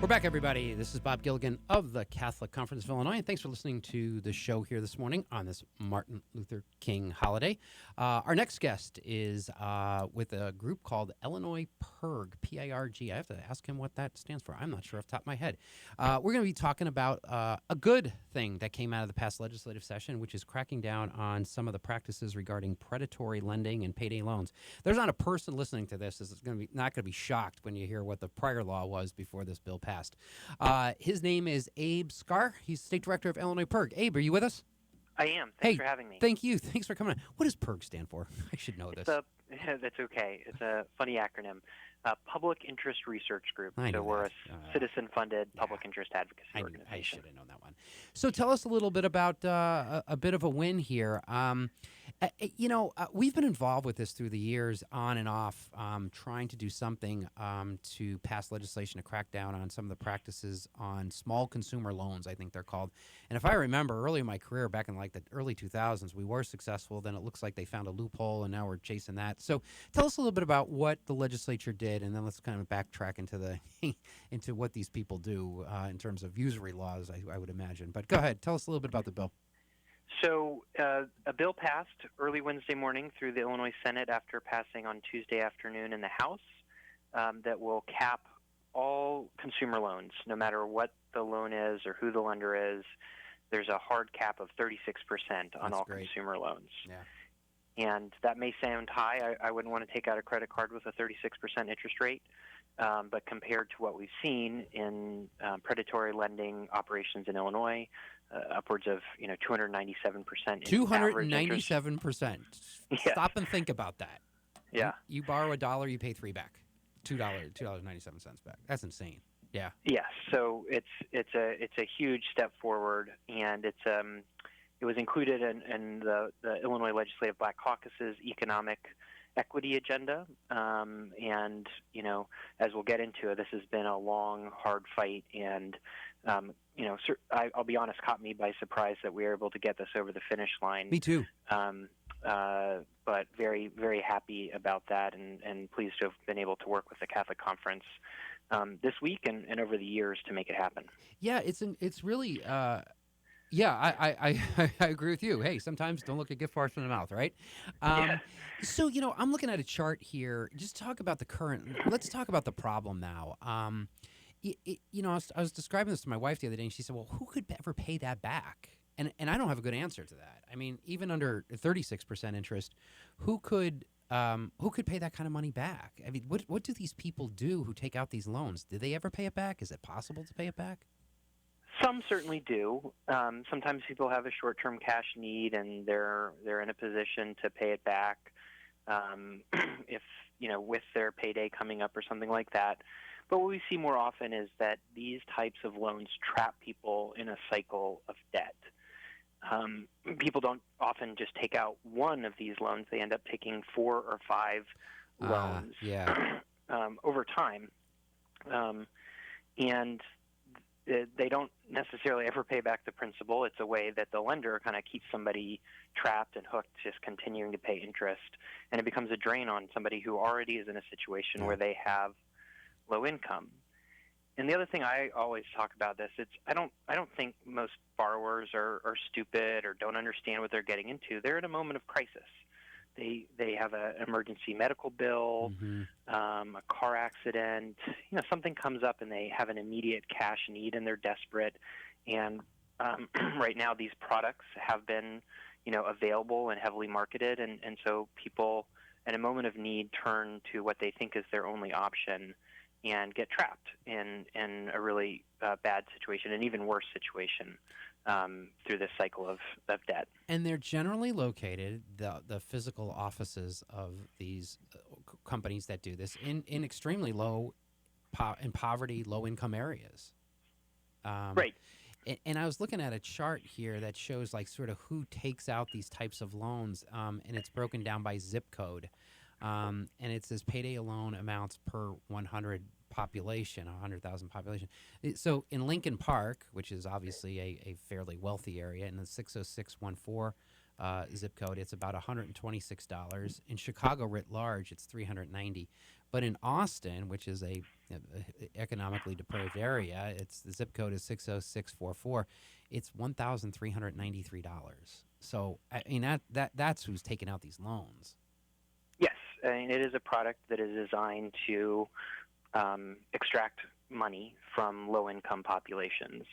We're back, everybody. This is Bob Gilligan of the Catholic Conference of Illinois, and thanks for listening to the show here this morning on this Martin Luther King holiday. Our next guest is with a group called Illinois PIRG, P-I-R-G. I have to ask him what that stands for. I'm not sure off the top of my head. We're going to be talking about a good thing that came out of the past legislative session, which is cracking down on some of the practices regarding predatory lending and payday loans. There's not a person listening to this that's not going to be shocked when you hear what the prior law was before this bill passed. His name is Abe Scarr. He's State Director of Illinois PIRG. Abe, are you with us? I am. Thanks for having me. Thank you. Thanks for coming on. What does PIRG stand for? I should know this. That's okay. It's a funny acronym. Public Interest Research Group. So we're a citizen-funded public interest advocacy organization. I should have known that one. So tell us a little bit about a bit of a win here. We've been involved with this through the years, on and off, trying to do something to pass legislation to crack down on some of the practices on small consumer loans, I think they're called. And if I remember, early in my career, back in like the early 2000s, we were successful. Then it looks like they found a loophole, and now we're chasing that. So tell us a little bit about what the legislature did, and then let's kind of backtrack into into what these people do in terms of usury laws, I would imagine. But go ahead. Tell us a little bit about the bill. So a bill passed early Wednesday morning through the Illinois Senate after passing on Tuesday afternoon in the House that will cap all consumer loans, no matter what the loan is or who the lender is. There's a hard cap of 36% on all consumer loans. Yeah. And that may sound high. I wouldn't want to take out a credit card with a 36% interest rate. But compared to what we've seen in predatory lending operations in Illinois, upwards of 297%. 297%. Yes. Stop and think about that. Yeah. You borrow $1, you pay $3 back. $2.97 back. That's insane. Yeah. Yes. So it's a huge step forward, and it was included in the Illinois Legislative Black Caucus's economic equity agenda, and as we'll get into, this has been a long, hard fight, and I'll be honest, caught me by surprise that we were able to get this over the finish line. Me too. But very, very happy about that, and pleased to have been able to work with the Catholic Conference this week and over the years to make it happen. Yeah, it's really. I agree with you. Hey, sometimes don't look a gift horse in the mouth, right? So, I'm looking at a chart here. Just talk about the current. Let's talk about the problem now. I was describing this to my wife the other day, and she said, well, who could ever pay that back? And I don't have a good answer to that. I mean, even under 36% interest, who could pay that kind of money back? I mean, what do these people do who take out these loans? Do they ever pay it back? Is it possible to pay it back? Some certainly do. Sometimes people have a short-term cash need, and they're in a position to pay it back if with their payday coming up or something like that. But what we see more often is that these types of loans trap people in a cycle of debt. People don't often just take out one of these loans; they end up taking 4 or 5 loans over time, and they don't necessarily ever pay back the principal. It's a way that the lender kind of keeps somebody trapped and hooked, just continuing to pay interest, and it becomes a drain on somebody who already is in a situation where they have low income. And the other thing I always talk about this, I don't think most borrowers are stupid or don't understand what they're getting into. They're in a moment of crisis. They have an emergency medical bill, a car accident, something comes up and they have an immediate cash need and they're desperate. And right now these products have been, available and heavily marketed. And so people at a moment of need turn to what they think is their only option and get trapped in a really bad situation, an even worse situation through this cycle of debt. And they're generally located, the physical offices of these companies that do this, in extremely low, in poverty, low-income areas. Right. And I was looking at a chart here that shows like sort of who takes out these types of loans, and it's broken down by zip code. And it says payday loan amounts per 100,000 population. So in Lincoln Park, which is obviously a fairly wealthy area, in the 60614 zip code, it's about $126. In Chicago writ large, it's $390. But in Austin, which is a economically depraved area, the zip code is 60644. It's $1,393. So I mean that's who's taking out these loans. Yes, I mean, it is a product that is designed to extract money from low-income populations.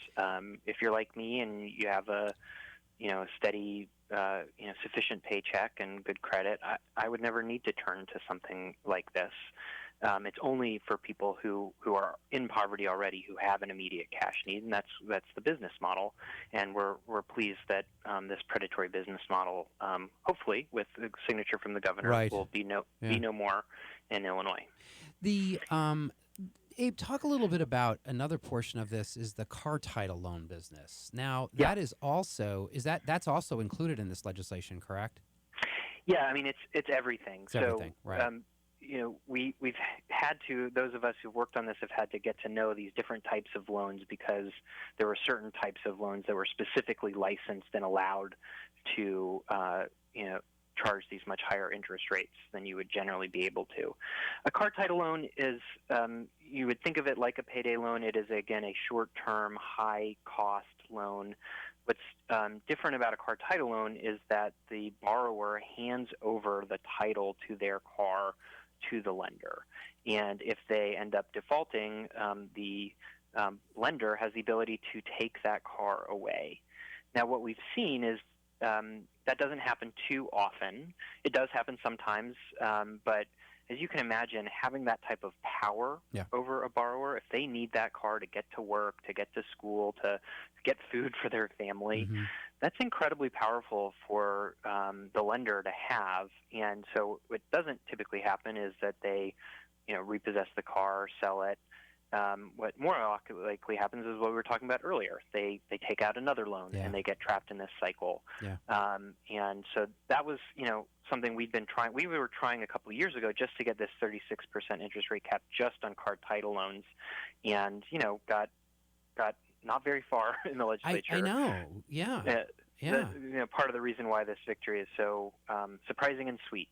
If you're like me and you have a steady, sufficient paycheck and good credit, I would never need to turn to something like this. It's only for people who are in poverty already, who have an immediate cash need, and that's the business model. And we're pleased that this predatory business model, hopefully with the signature from the governor, will be no more in Illinois. The Abe, talk a little bit about another portion of this is the car title loan business. Now, that is also that's also included in this legislation, correct? Yeah, I mean it's everything. It's everything, right? We've had to, those of us who've worked on this have had to get to know these different types of loans because there were certain types of loans that were specifically licensed and allowed to charge these much higher interest rates than you would generally be able to. A car title loan is, you would think of it like a payday loan. It is, again, a short-term, high-cost loan. What's different about a car title loan is that the borrower hands over the title to their car to the lender. And if they end up defaulting, the lender has the ability to take that car away. Now, what we've seen is that doesn't happen too often. It does happen sometimes, but as you can imagine, having that type of power over a borrower, if they need that car to get to work, to get to school, to get food for their family, that's incredibly powerful for the lender to have. And so what doesn't typically happen is that they repossess the car, sell it. What more likely happens is what we were talking about earlier. They take out another loan and they get trapped in this cycle. And so that was something we'd been trying. We were trying a couple of years ago just to get this 36% interest rate cap just on car title loans, and got not very far in the legislature. I know. Part of the reason why this victory is so surprising and sweet.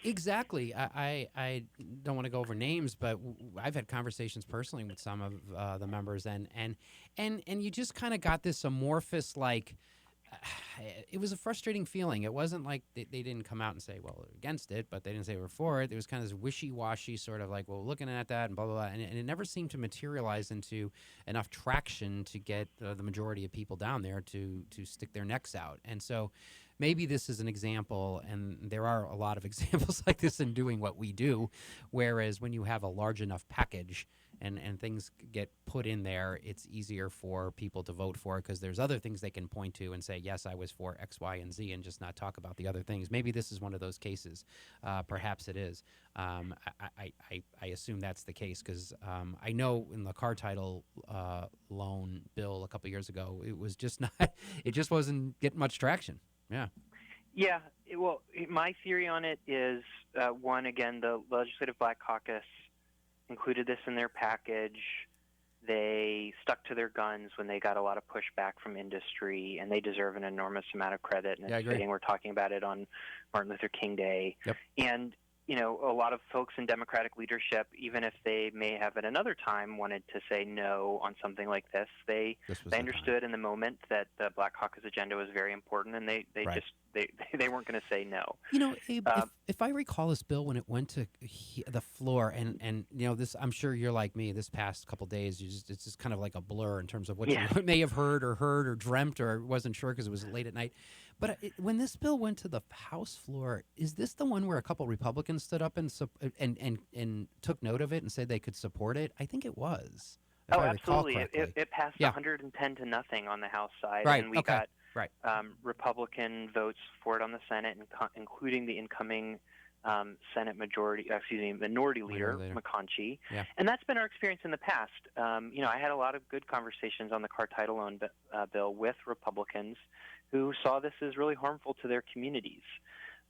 Exactly. I don't want to go over names, but I've had conversations personally with some of the members, and you just kind of got this amorphous, like, it was a frustrating feeling. It wasn't like they didn't come out and say, well, against it, but they didn't say we're for it. There was kind of this wishy-washy sort of like, well, looking at that and blah, blah, blah. And it never seemed to materialize into enough traction to get the majority of people down there to stick their necks out. And so maybe this is an example, and there are a lot of examples like this in doing what we do, whereas when you have a large enough package and things get put in there, it's easier for people to vote for it because there's other things they can point to and say, yes, I was for X, Y, and Z, and just not talk about the other things. Maybe this is one of those cases. Perhaps it is. I assume that's the case because I know in the car title loan bill a couple years ago, it was just not, it just wasn't getting much traction. Yeah. Well, my theory on it is, one, again, the Legislative Black Caucus included this in their package. They stuck to their guns when they got a lot of pushback from industry, and they deserve an enormous amount of credit. And it's fitting we're talking about it on Martin Luther King Day. And a lot of folks in Democratic leadership, even if they may have at another time wanted to say no on something like this, they understood in the moment that the Black Caucus agenda was very important, and they weren't going to say no. Abe, if I recall this bill when it went to the floor, and this, I'm sure you're like me. This past couple days, it's just kind of like a blur in terms of what you may have heard or dreamt or wasn't sure because it was late at night. But when this bill went to the House floor, is this the one where a couple Republicans stood up and took note of it and said they could support it? I think it was. Oh, absolutely. It passed 110 to nothing on the House side, and we got Republican votes for it on the Senate, including the incoming minority leader. McConchie. And that's been our experience in the past. I had a lot of good conversations on the car title loan bill with Republicans who saw this as really harmful to their communities.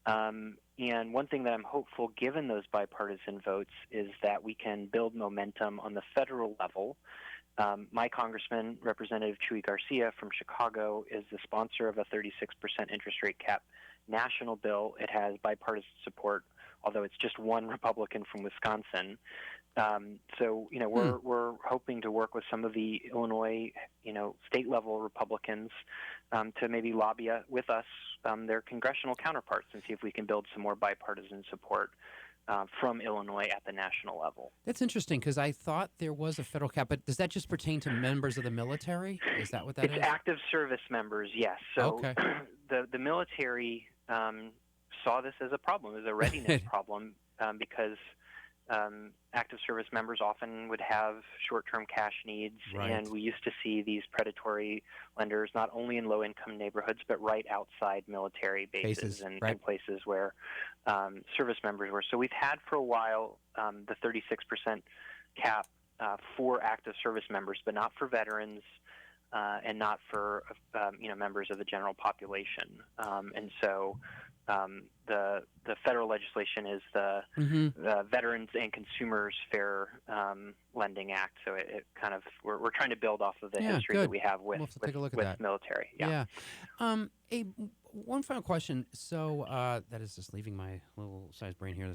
And one thing that I'm hopeful, given those bipartisan votes, is that we can build momentum on the federal level. My congressman, Representative Chuy Garcia from Chicago, is the sponsor of a 36% interest rate cap national bill. It has bipartisan support although it's just one Republican from Wisconsin. So we're hoping to work with some of the Illinois state level Republicans to maybe lobby with us their congressional counterparts and see if we can build some more bipartisan support from Illinois at the national level. That's interesting because I thought there was a federal cap, but does that just pertain to members of the military? Is that what that is? It's active service members, yes. So okay. the military saw this as a problem, as a readiness problem, because active service members often would have short-term cash needs, right. And we used to see these predatory lenders not only in low-income neighborhoods but right outside military bases and places where service members were. So we've had for a while the 36% cap for active service members, but not for veterans and not for members of the general population. And so the federal legislation is the Veterans and Consumers Fair Lending Act. So it kind of we're trying to build off of the history that we have with military. Yeah. Abe, one final question. So that is just leaving my little sized brain here.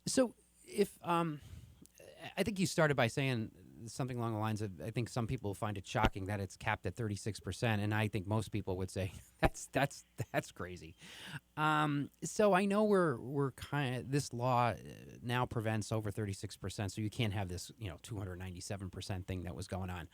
So if I think you started by saying something along the lines of, I think some people find it shocking that it's capped at 36%, and I think most people would say that's crazy. So I know we're kind of, this law now prevents over 36%, so you can't have this 297% thing that was going on.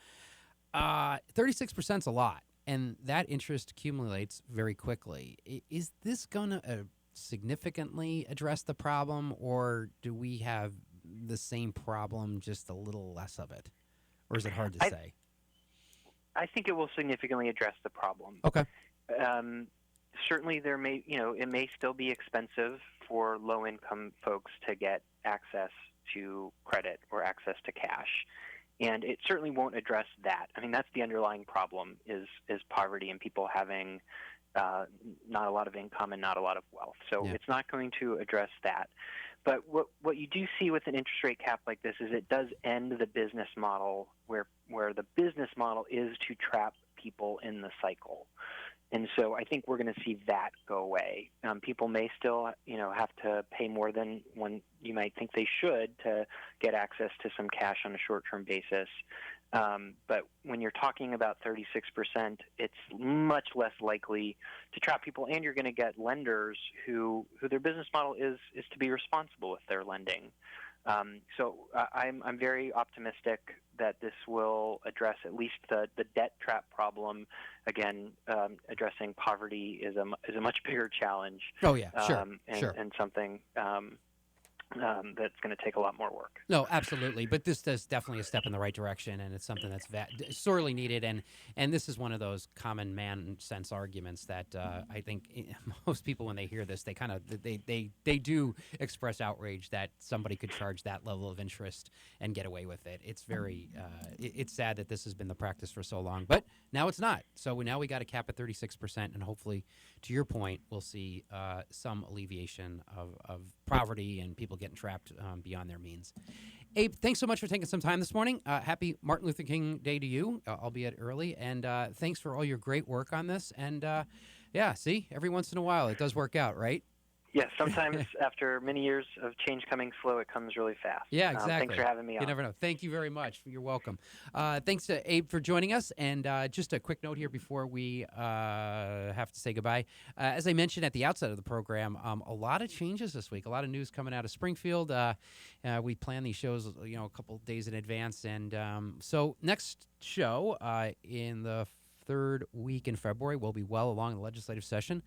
36% is a lot, and that interest accumulates very quickly. Is this going to significantly address the problem, or do we have the same problem, just a little less of it? Or is it hard to say? I think it will significantly address the problem. Okay. Certainly it may still be expensive for low-income folks to get access to credit or access to cash. And it certainly won't address that. I mean, that's the underlying problem is poverty and people having not a lot of income and not a lot of wealth. So it's not going to address that. But what you do see with an interest rate cap like this is it does end the business model where the business model is to trap people in the cycle. And so I think we're going to see that go away. People may still, have to pay more than when you might think they should to get access to some cash on a short-term basis. But when you're talking about 36%, it's much less likely to trap people, and you're going to get lenders who their business model is to be responsible with their lending. So I'm very optimistic that this will address at least the debt trap problem. Again, addressing poverty is a much bigger challenge. Oh yeah, sure, and something that's going to take a lot more work. No, absolutely. But this is definitely a step in the right direction, and it's something that's sorely needed. And this is one of those common man sense arguments that I think most people, when they hear this, they do express outrage that somebody could charge that level of interest and get away with it. It's very it's sad that this has been the practice for so long, but now it's not. So now we got a cap at 36%, and hopefully, to your point, we'll see some alleviation of poverty and people getting trapped beyond their means. Abe, thanks so much for taking some time this morning. Happy Martin Luther King Day to you, albeit early, and thanks for all your great work on this. And see, every once in a while it does work out, right? Yes, sometimes after many years of change coming slow, it comes really fast. Yeah, exactly. Thanks for having me on. You never know. Thank you very much. You're welcome. Thanks to Abe for joining us. And just a quick note here before we have to say goodbye. As I mentioned at the outset of the program, a lot of changes this week, a lot of news coming out of Springfield. We plan these shows, a couple days in advance. And so next show in the third week in February, we'll be well along the legislative session,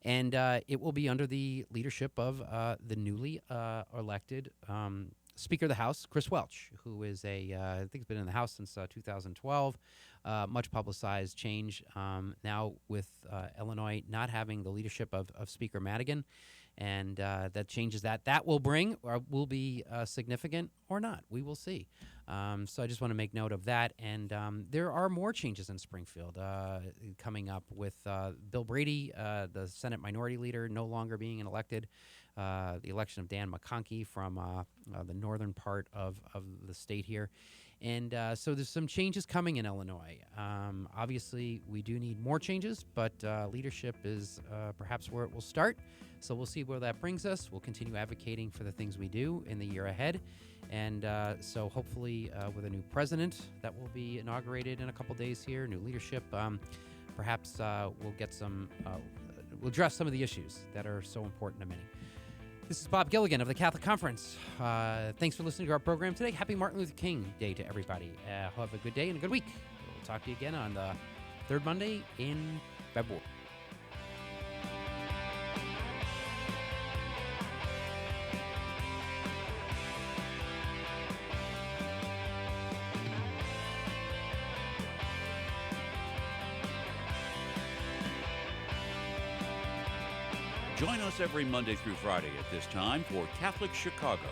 and it will be under the leadership of the newly elected Speaker of the House, Chris Welch, who is I think he's been in the House since 2012. Much publicized change now with Illinois not having the leadership of Speaker Madigan, and that changes that. That will bring, or will be significant or not. We will see. So I just want to make note of that. And there are more changes in Springfield coming up with Bill Brady, the Senate Minority Leader, no longer being elected the election of Dan McConkey from the northern part of the state here. And so there's some changes coming in Illinois. Obviously, we do need more changes, but leadership is perhaps where it will start. So we'll see where that brings us. We'll continue advocating for the things we do in the year ahead. And so hopefully with a new president that will be inaugurated in a couple days here, new leadership, perhaps we'll get we'll address some of the issues that are so important to many. This is Bob Gilligan of the Catholic Conference. Thanks for listening to our program today. Happy Martin Luther King Day to everybody. Have a good day and a good week. We'll talk to you again on the third Monday in February. Join us every Monday through Friday at this time for Catholic Chicago.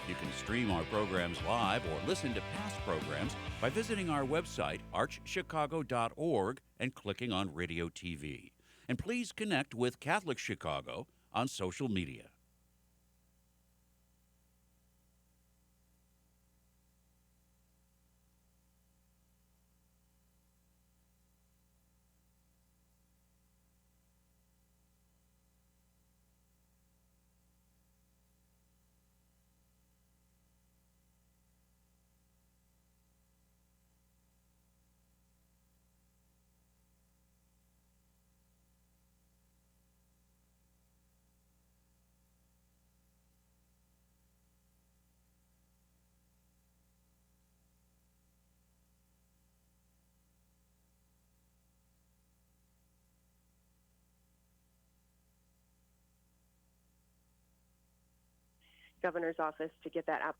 You can stream our programs live or listen to past programs by visiting our website, archchicago.org, and clicking on Radio TV. And please connect with Catholic Chicago on social media. Governor's office to get that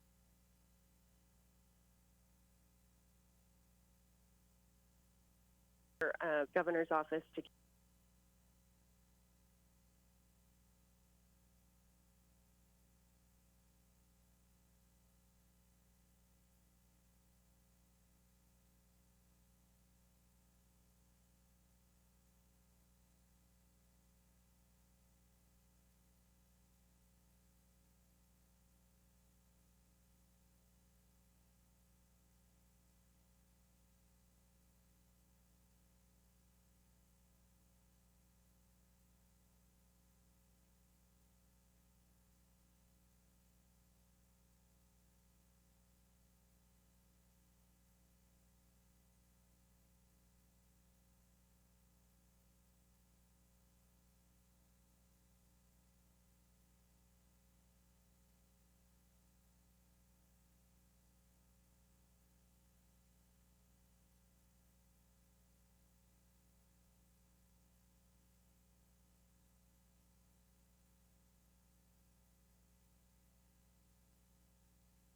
governor's office to